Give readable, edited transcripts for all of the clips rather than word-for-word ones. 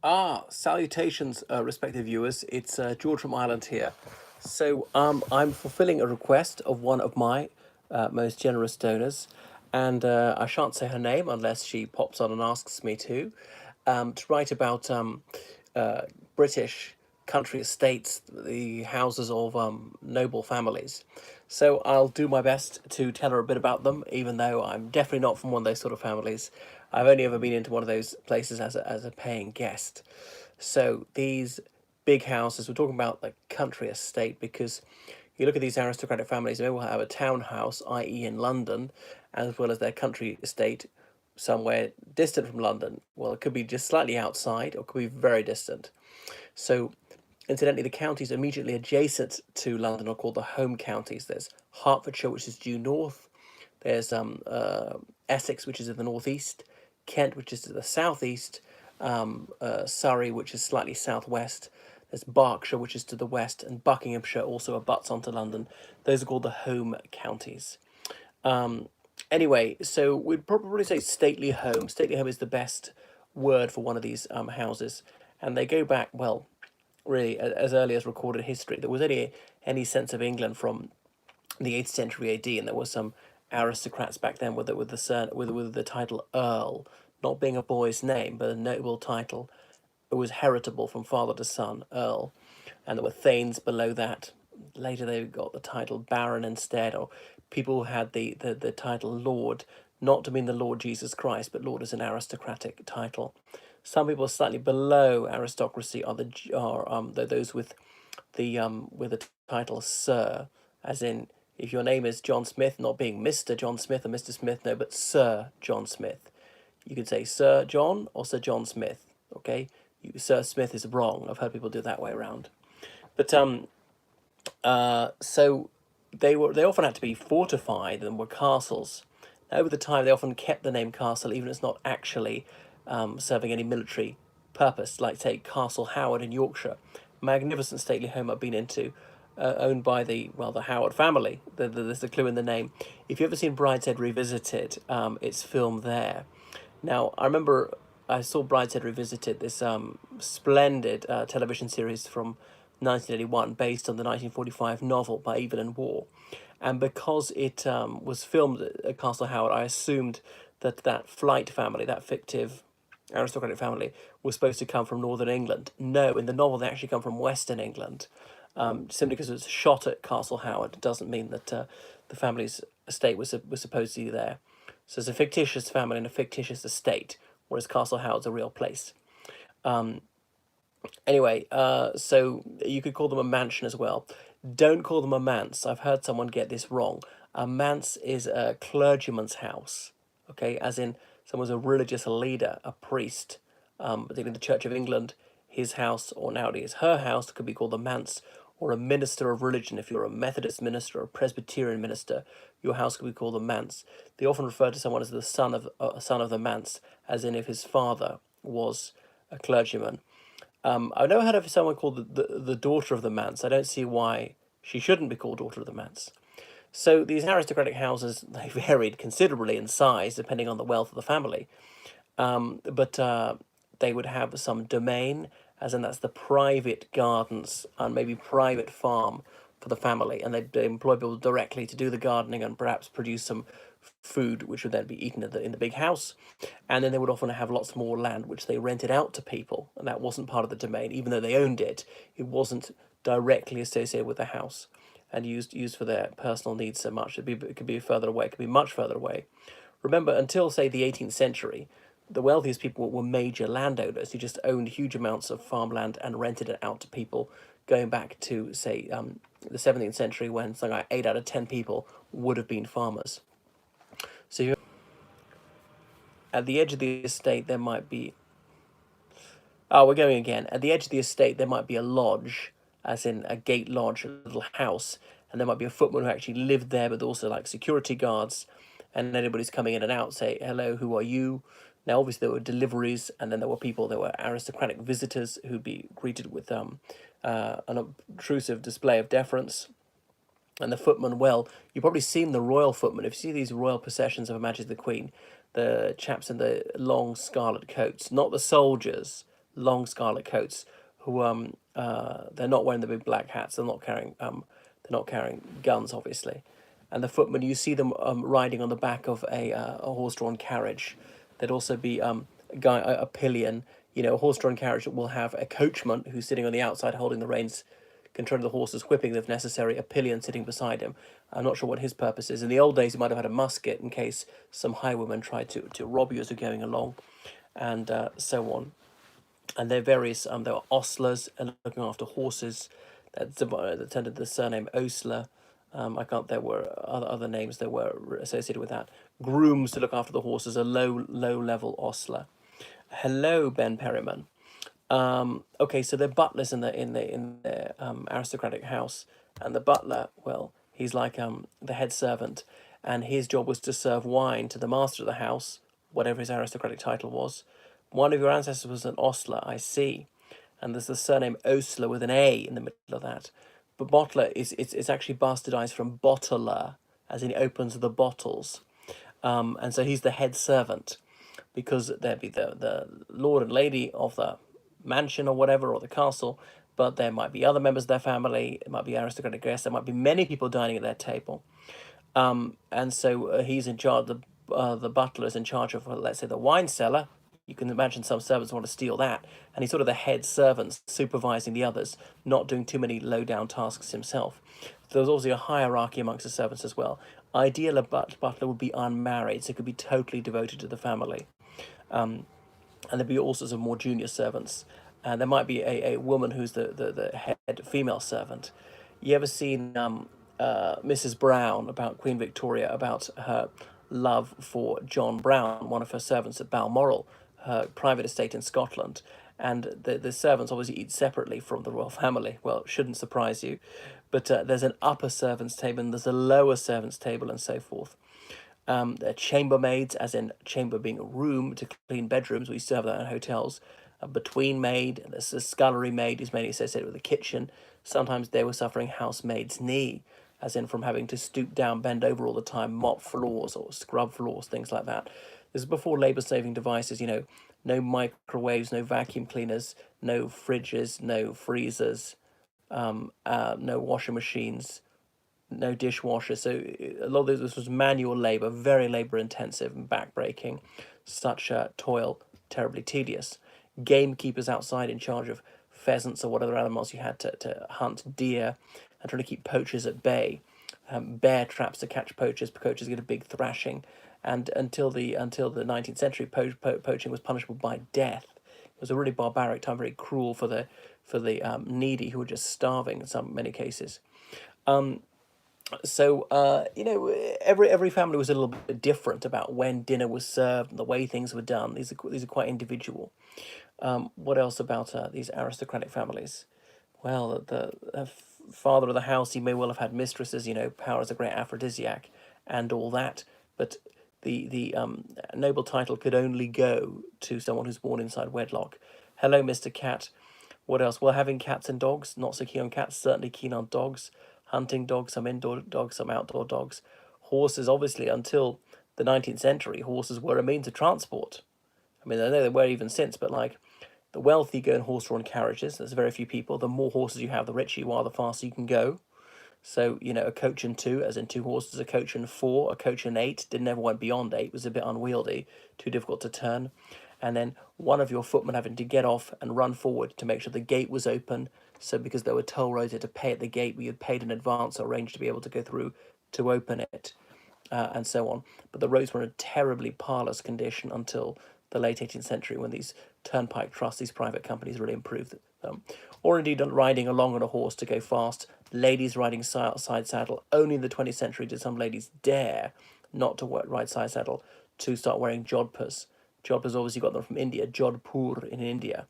Salutations, respective viewers. It's George from Ireland here. I'm fulfilling a request of one of my most generous donors, and I shan't say her name unless she pops on and asks me to write about uh, British country estates, the houses of noble families. So I'll do my best to tell her a bit about them, even though I'm definitely not from one of those sort of families. I've only ever been into one of those places as a paying guest. So these big houses, we're talking about the country estate because you look at these aristocratic families, they will have a townhouse, i.e., in London, as well as their country estate somewhere distant from London. Well, it could be just slightly outside or it could be very distant. So, incidentally, the counties immediately adjacent to London are called the home counties. There's Hertfordshire, which is due north. There's Essex, which is in the northeast. Kent, which is to the southeast. Surrey, which is slightly southwest. There's Berkshire, which is to the west, and Buckinghamshire also abuts onto London. Those are called the home counties. Um, anyway, so we'd probably say stately home. Stately home is the best word for one of these houses, and they go back, well, really as early as recorded history. There was any sense of England from the 8th century AD, and there were some aristocrats back then with the title Earl, not being a boy's name, but a noble title. It was heritable from father to son, Earl, and there were thanes below that. Later they got the title Baron instead, or people who had the title Lord, not to mean the Lord Jesus Christ, but Lord is an aristocratic title. Some people slightly below aristocracy are those with the title Sir, as in if your name is John Smith, not being Mr. John Smith or Mr. Smith, no, but Sir John Smith. You could say Sir John or Sir John Smith. Okay, Sir Smith is wrong. I've heard people do it that way around. But so they often had to be fortified and were castles. Over the time, they often kept the name castle, even if it's not actually serving any military purpose. Like say Castle Howard in Yorkshire, magnificent stately home I've been into, owned by the Howard family. There's the clue in the name. If you've ever seen Brideshead Revisited, it's filmed there. Now I remember I saw Brideshead Revisited, this splendid television series from 1981 based on the 1945 novel by Evelyn Waugh. And because it was filmed at Castle Howard, I assumed that that Flight family, that fictive aristocratic family, was supposed to come from Northern England. No, in the novel they actually come from Western England. Simply because it was shot at Castle Howard doesn't mean that the family's estate was supposedly there. So it's a fictitious family and a fictitious estate, whereas Castle Howard's a real place. Anyway, so you could call them a mansion as well. Don't call them a manse. I've heard someone get this wrong. A manse is a clergyman's house, okay, as in someone's a religious leader, a priest. Particularly in the Church of England, his house, or nowadays her house, could be called a manse, or a minister of religion. If you're a Methodist minister or a Presbyterian minister, your house could be called a manse. They often refer to someone as the son of the manse, as in if his father was a clergyman. I've never heard of someone called the daughter of the manse. I don't see why she shouldn't be called daughter of the manse. So these aristocratic houses, they varied considerably in size depending on the wealth of the family. But they would have some domain, as in that's the private gardens and maybe private farm for the family, and they employ people directly to do the gardening and perhaps produce some food, which would then be eaten in the big house. And then they would often have lots more land, which they rented out to people, and that wasn't part of the domain, even though they owned it. It wasn't directly associated with the house and used for their personal needs so much. It could be further away, it could be much further away. Remember, until say the 18th century, the wealthiest people were major landowners who just owned huge amounts of farmland and rented it out to people, going back to say the 17th century when something like 8 out of 10 people would have been farmers. So at the edge of the estate there might be, oh, we're going again. At the edge of the estate there might be a lodge, as in a gate lodge, a little house, and there might be a footman who actually lived there, but also like security guards, and anybody's coming in and out say, hello, who are you? Now obviously there were deliveries, and then there were aristocratic visitors who'd be greeted with an obtrusive display of deference. And the footman, well, you've probably seen the royal footman. If you see these royal processions of Her Majesty the Queen, the chaps in the long scarlet coats, not the soldiers, long scarlet coats, who they're not wearing the big black hats. They're not carrying guns, obviously. And the footmen, you see them riding on the back of a horse-drawn carriage. There'd also be a pillion, a horse-drawn carriage that will have a coachman who's sitting on the outside holding the reins, controlling the horses, whipping if necessary, a pillion sitting beside him. I'm not sure what his purpose is. In the old days, he might have had a musket in case some highwayman tried to rob you as you're going along, and so on. And there are various, there were ostlers looking after horses that tended the surname Osler. I can't. There were other names that were associated with that. Grooms to look after the horses, a low level ostler. Hello, Ben Perryman. Okay, so they're butlers in the aristocratic house, and the butler, well, he's like the head servant, and his job was to serve wine to the master of the house, whatever his aristocratic title was. One of your ancestors was an ostler, I see, and there's the surname Osler with an A in the middle of that. But bottler is it's actually bastardized from bottler, as in he opens the bottles, and so he's the head servant, because there'd be the lord and lady of the mansion or whatever, or the castle, but there might be other members of their family, it might be aristocratic guests, there might be many people dining at their table. And so he's in charge, the butler is in charge of, well, let's say, the wine cellar. You can imagine some servants want to steal that. And he's sort of the head servant supervising the others, not doing too many low down tasks himself. So there's also a hierarchy amongst the servants as well. Ideal, a butler would be unmarried, so could be totally devoted to the family. And there'd be all sorts of more junior servants. And there might be a woman who's the head female servant. You ever seen Mrs. Brown, about Queen Victoria, about her love for John Brown, one of her servants at Balmoral, her private estate in Scotland? And the servants obviously eat separately from the royal family. Well, it shouldn't surprise you. But there's an upper servants' table and there's a lower servants' table and so forth. They're chambermaids, as in chamber being a room to clean bedrooms. We used to have that in hotels. A between maid, there's a scullery maid who's mainly associated with the kitchen. Sometimes they were suffering housemaid's knee, as in from having to stoop down, bend over all the time, mop floors or scrub floors, things like that. This is before labour-saving devices, no microwaves, no vacuum cleaners, no fridges, no freezers, no washing machines, no dishwasher. So a lot of this was manual labor, very labor intensive and backbreaking. Such toil, terribly tedious. Gamekeepers outside in charge of pheasants or whatever animals you had to hunt deer and trying to keep poachers at bay. Bear traps to catch poachers. Poachers get a big thrashing, and until the 19th century, poaching was punishable by death. It was a really barbaric time, very cruel for the needy who were just starving in many cases. So every family was a little bit different about when dinner was served and the way things were done. These are quite individual. What else about these aristocratic families? Well, the father of the house, he may well have had mistresses. Power is a great aphrodisiac, and all that. But the noble title could only go to someone who's born inside wedlock. Hello, Mr. Cat. What else? Well, having cats and dogs. Not so keen on cats. Certainly keen on dogs. Hunting dogs, some indoor dogs, some outdoor dogs. Horses, obviously, until the 19th century, horses were a means of transport. I mean, I know they were even since, but like the wealthy go in horse-drawn carriages. There's very few people. The more horses you have, the richer you are, the faster you can go. So, a coach and two, as in two horses, a coach and four, a coach and eight. Never went beyond eight, was a bit unwieldy, too difficult to turn. And then one of your footmen having to get off and run forward to make sure the gate was open. So because there were toll roads, you had to pay at the gate, we had paid in advance or arranged to be able to go through to open it, and so on. But the roads were in a terribly parlous condition until the late 18th century, when these turnpike trusts, these private companies, really improved them. Or indeed riding along on a horse to go fast. Ladies riding side saddle. Only in the 20th century did some ladies dare not to ride side saddle to start wearing jodhpurs. Jodhpurs, obviously got them from India, Jodhpur in India,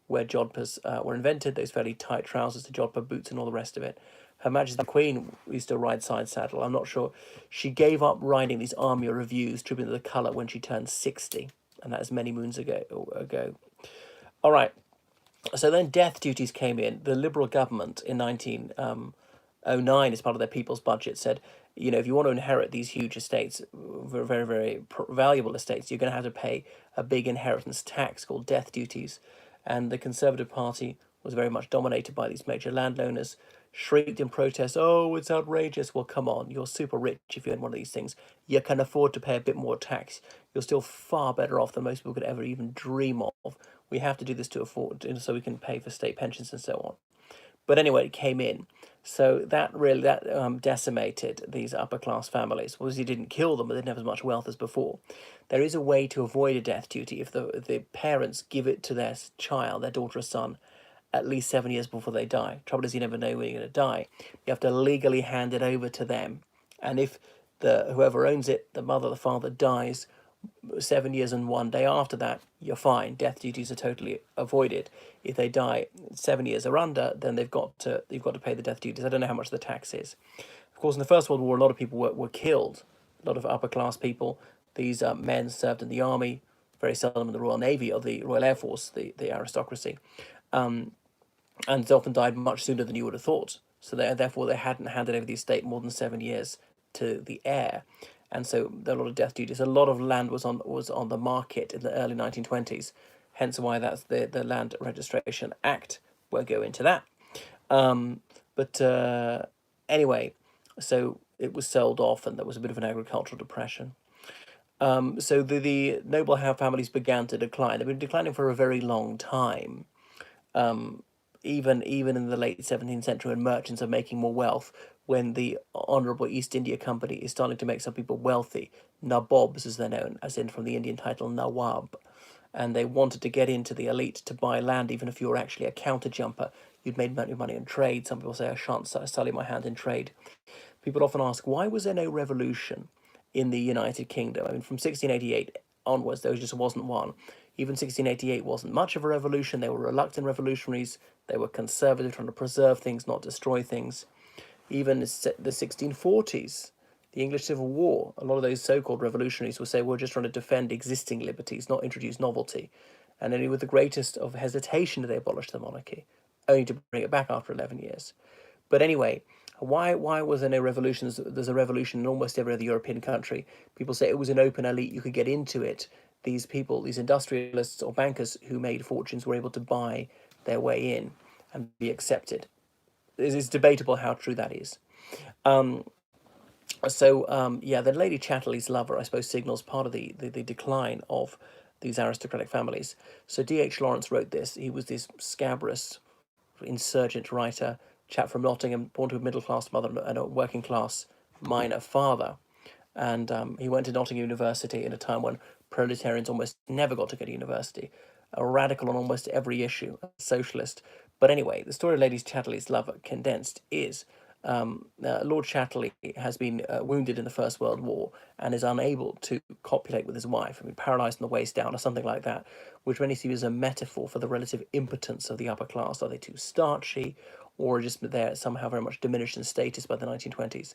where jodhpurs were invented, those fairly tight trousers, the jodhpur boots and all the rest of it. Her Majesty the Queen used to ride side saddle. I'm not sure. She gave up riding these army reviews, tribute to the colour, when she turned 60, and that is many moons ago. All right. So then death duties came in. The Liberal government in 1909, as part of their people's budget, said, if you want to inherit these huge estates, very, very, very valuable estates, you're going to have to pay a big inheritance tax called death duties. and the Conservative Party was very much dominated by these major landowners, shrieked in protest, "Oh, it's outrageous." Well, come on, you're super rich if you own one of these things. You can afford to pay a bit more tax. You're still far better off than most people could ever even dream of. We have to do this to afford, so we can pay for state pensions and so on. But anyway, it came in. So that decimated these upper class families. Obviously, didn't kill them, but they didn't have as much wealth as before. There is a way to avoid a death duty if the parents give it to their child, their daughter or son, at least 7 years before they die. Trouble is, you never know when you're going to die. You have to legally hand it over to them, and if the whoever owns it, the mother, the father, dies 7 years and one day after that, you're fine. Death duties are totally avoided. If they die 7 years or under, then you've got to pay the death duties. I don't know how much the tax is. Of course, in the First World War, a lot of people were killed. A lot of upper class people. These men served in the army, very seldom in the Royal Navy or the Royal Air Force, the aristocracy, and they often died much sooner than you would have thought. So therefore, they hadn't handed over the estate more than 7 years to the heir, and so there are a lot of death duties. A lot of land was on the market in the early 1920s, hence why that's the Land Registration Act. Won't go into that. But anyway, so it was sold off, and there was a bit of an agricultural depression. So the noble families began to decline. They've been declining for a very long time. Even in the late 17th century, when merchants are making more wealth, when the Honourable East India Company is starting to make some people wealthy, nabobs as they're known, as in from the Indian title nawab, and they wanted to get into the elite to buy land, even if you were actually a counter jumper. You'd made money in trade. Some people say, I shan't sully my hand in trade. People often ask, why was there no revolution in the United Kingdom? I mean, from 1688 onwards, there just wasn't one. Even 1688 wasn't much of a revolution. They were reluctant revolutionaries. They were conservative, trying to preserve things, not destroy things. Even the 1640s, the English Civil War, a lot of those so-called revolutionaries will say, we're just trying to defend existing liberties, not introduce novelty. And only with the greatest of hesitation did they abolish the monarchy, only to bring it back after 11 years. But anyway, why was there no revolutions? There's a revolution in almost every other European country. People say it was an open elite, you could get into it. These people, these industrialists or bankers who made fortunes, were able to buy their way in and be accepted. It's debatable how true that is. The Lady Chatterley's lover, I suppose, signals part of the decline of these aristocratic families. So D.H. Lawrence wrote this. He was this scabrous, insurgent writer, chap from Nottingham, born to a middle-class mother and a working-class miner father. And he went to Nottingham University in a time when proletarians almost never got to go to university. A radical on almost every issue, a socialist. But anyway, the story of Lady Chatterley's lover, condensed, is Lord Chatterley has been wounded in the First World War and is unable to copulate with his wife. I mean, paralysed from the waist down or something like that, which many see as a metaphor for the relative impotence of the upper class. Are they too starchy, or just they're somehow very much diminished in status by the 1920s?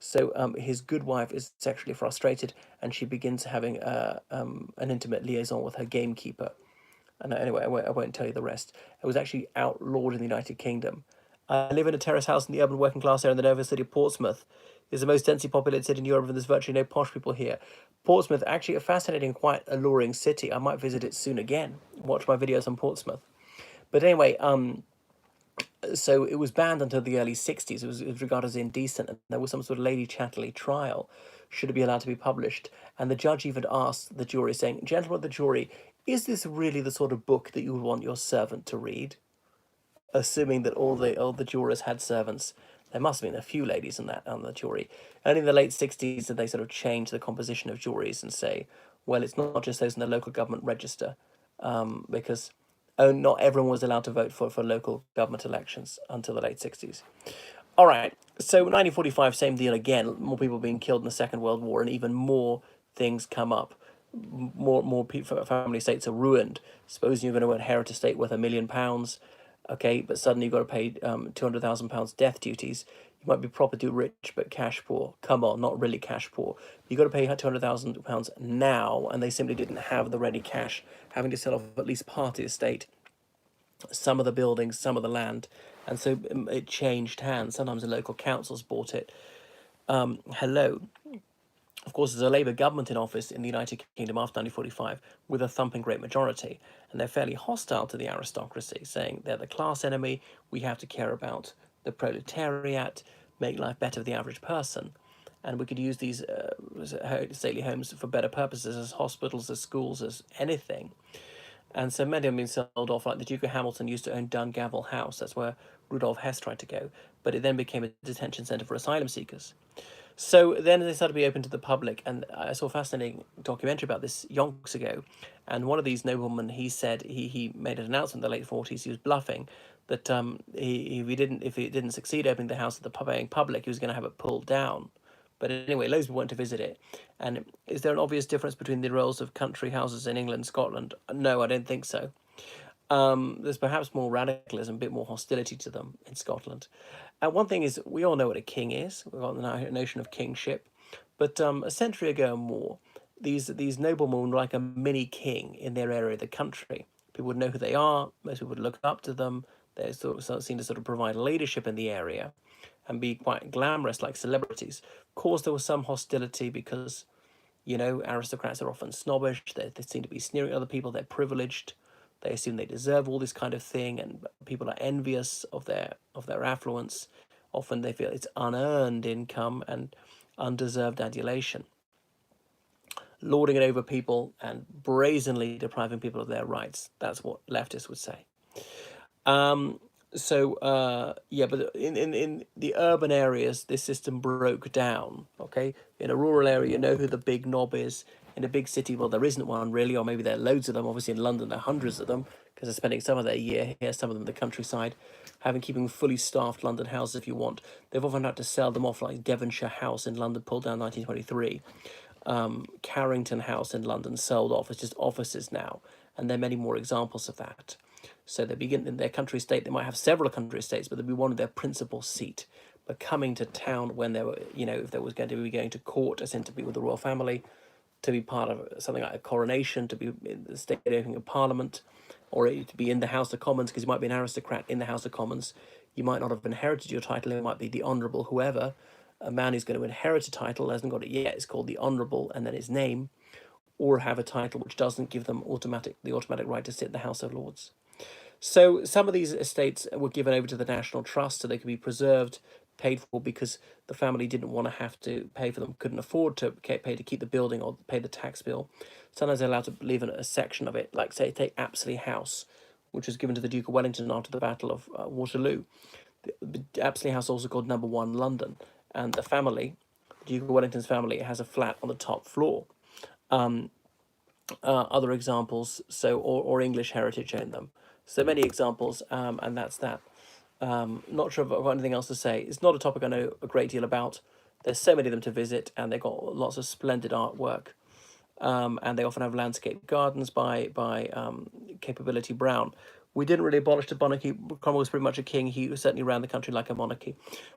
So his good wife is sexually frustrated, and she begins having an intimate liaison with her gamekeeper. And anyway, I won't tell you the rest. It was actually outlawed in the United Kingdom. I live in a terrace house in the urban working class area in the nervous city of Portsmouth. It's the most densely populated city in Europe, and there's virtually no posh people here. Portsmouth, actually a fascinating, quite alluring city. I might visit it soon again. Watch my videos on Portsmouth. But anyway, so it was banned until the early 60s. It was regarded as indecent, and there was some sort of Lady Chatterley trial. Should it be allowed to be published? And the judge even asked the jury, saying, "Gentlemen of the jury, is this really the sort of book that you would want your servant to read?" Assuming that all the jurors had servants. There must have been a few ladies on the jury. Only in the late 60s did they sort of change the composition of juries and say, well, it's not just those in the local government register, because not everyone was allowed to vote for local government elections until the late 60s. All right, so 1945, same deal again. More people being killed in the Second World War, and even more things come up. More people, family estates are ruined. Supposing you're going to inherit a estate worth £1 million, okay, but suddenly you've got to pay £200,000 death duties. You might be property rich but cash poor. Come on, not really cash poor. You've got to pay £200,000 now, and they simply didn't have the ready cash, having to sell off at least part of the estate, some of the buildings, some of the land, and so it changed hands. Sometimes the local councils bought it. Hello. Of course, there's a Labour government in office in the United Kingdom after 1945 with a thumping great majority, and they're fairly hostile to the aristocracy, saying they're the class enemy, we have to care about the proletariat, make life better for the average person. And we could use these stately homes for better purposes, as hospitals, as schools, as anything. And so many have been sold off, like the Duke of Hamilton used to own Dungavel House. That's where Rudolf Hess tried to go. But it then became a detention centre for asylum seekers. So then they started to be open to the public, and I saw a fascinating documentary about this yonks ago. And one of these noblemen, he said he made an announcement in the late 40s. He was bluffing that if he didn't succeed opening the house to the paying public, he was going to have it pulled down. But anyway, loads of people went to visit it. And is there an obvious difference between the roles of country houses in England and Scotland? No, I don't think so. There's perhaps more radicalism, a bit more hostility to them in Scotland. And one thing is, we all know what a king is. We've got the notion of kingship. But a century ago and more, these noblemen were like a mini king in their area of the country. People would know who they are. Most people would look up to them. They're sort of seen to sort of provide leadership in the area and be quite glamorous like celebrities. Of course, there was some hostility because, aristocrats are often snobbish. They seem to be sneering at other people. They're privileged. They assume they deserve all this kind of thing, and people are envious of their affluence. Often they feel it's unearned income and undeserved adulation. Lording it over people and brazenly depriving people of their rights. That's what leftists would say. But in the urban areas, this system broke down. Okay, in a rural area, you know who the big knob is. In a big city, well, there isn't one really, or maybe there are loads of them. Obviously, in London, there are hundreds of them because they're spending some of their year here, some of them in the countryside, keeping fully staffed London houses if you want. They've often had to sell them off, like Devonshire House in London, pulled down 1923. Carrington House in London sold off. It's just offices now, and there are many more examples of that. So they begin in their country estate. They might have several country estates, but they'll be one of their principal seat. But coming to town when they were, if there was going to be going to court, as in to be with the royal family, to be part of something like a coronation, to be in the state opening of Parliament, or to be in the House of Commons, because you might be an aristocrat in the House of Commons. You might not have inherited your title. It might be the Honourable whoever. A man who's going to inherit a title, hasn't got it yet, is called the Honourable, and then his name, or have a title which doesn't give them the automatic right to sit in the House of Lords. So some of these estates were given over to the National Trust so they could be preserved, paid for, because the family didn't want to have to pay for them, couldn't afford to pay to keep the building or pay the tax bill. Sometimes they're allowed to leave a section of it, like say take Apsley House, which was given to the Duke of Wellington after the Battle of Waterloo. The Apsley House, also called Number 1 London, and the family, the Duke of Wellington's family, has a flat on the top floor. Other examples, or English heritage own them. So many examples, and that's that. Not sure if I've got anything else to say. It's not a topic I know a great deal about. There's so many of them to visit, and they've got lots of splendid artwork. And they often have landscape gardens by Capability Brown. We didn't really abolish the monarchy. Cromwell was pretty much a king. He certainly ran the country like a monarchy.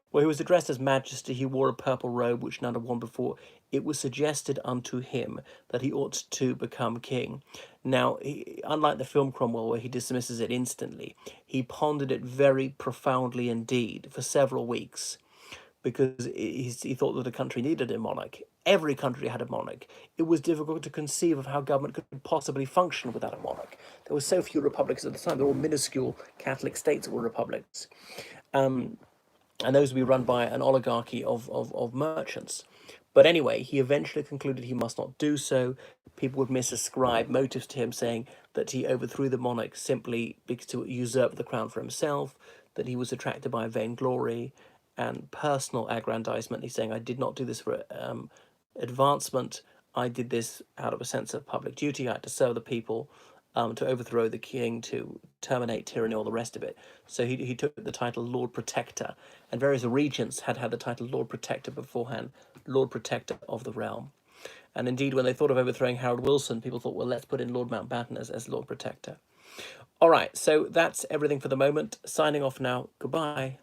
Well, he was addressed as Majesty. He wore a purple robe, which none had worn before. It was suggested unto him that he ought to become king. Now, unlike the film Cromwell, where he dismisses it instantly, he pondered it very profoundly indeed for several weeks, because he thought that the country needed a monarch. Every country had a monarch. It was difficult to conceive of how government could possibly function without a monarch. There were so few republics at the time. They were all minuscule Catholic states that were republics. And those would be run by an oligarchy of merchants. But anyway, he eventually concluded he must not do so. People would misascribe motives to him, saying that he overthrew the monarch simply because to usurp the crown for himself, that he was attracted by vainglory and personal aggrandizement. He's saying, I did not do this for advancement. I did this out of a sense of public duty. I had to serve the people, to overthrow the king, to terminate tyranny, all the rest of it. So he took the title Lord Protector, and various regents had the title Lord Protector beforehand, Lord Protector of the realm. And indeed, when they thought of overthrowing Harold Wilson, people thought, well, let's put in Lord Mountbatten as Lord Protector. All right, so that's everything for the moment. Signing off now. Goodbye.